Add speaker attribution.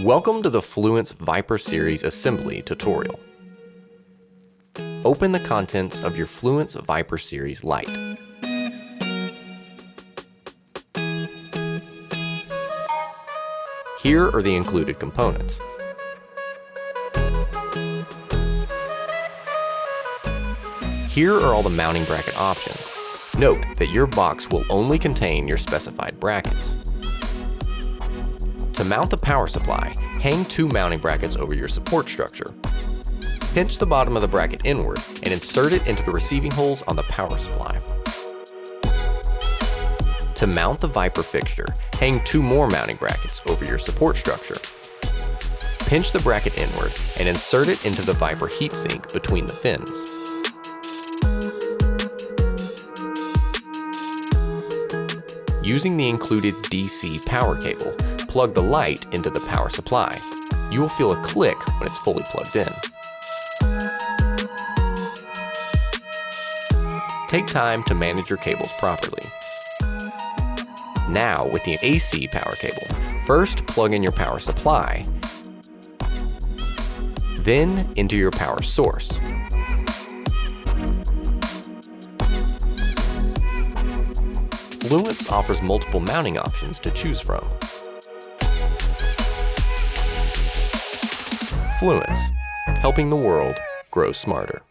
Speaker 1: Welcome to the Fluence VYPR series assembly tutorial. Open the contents of your Fluence VYPR series Lite. Here are the included components. Here are all the mounting bracket options. Note that your box will only contain your specified brackets. To mount the power supply, hang two mounting brackets over your support structure. Pinch the bottom of the bracket inward and insert it into the receiving holes on the power supply. To mount the VYPR fixture, hang two more mounting brackets over your support structure. Pinch the bracket inward and insert it into the VYPR heatsink between the fins. Using the included DC power cable, plug the light into the power supply. You will feel a click when it's fully plugged in. Take time to manage your cables properly. Now, with the AC power cable, first plug in your power supply, then into your power source. Fluence offers multiple mounting options to choose from. Fluence, helping the world grow smarter.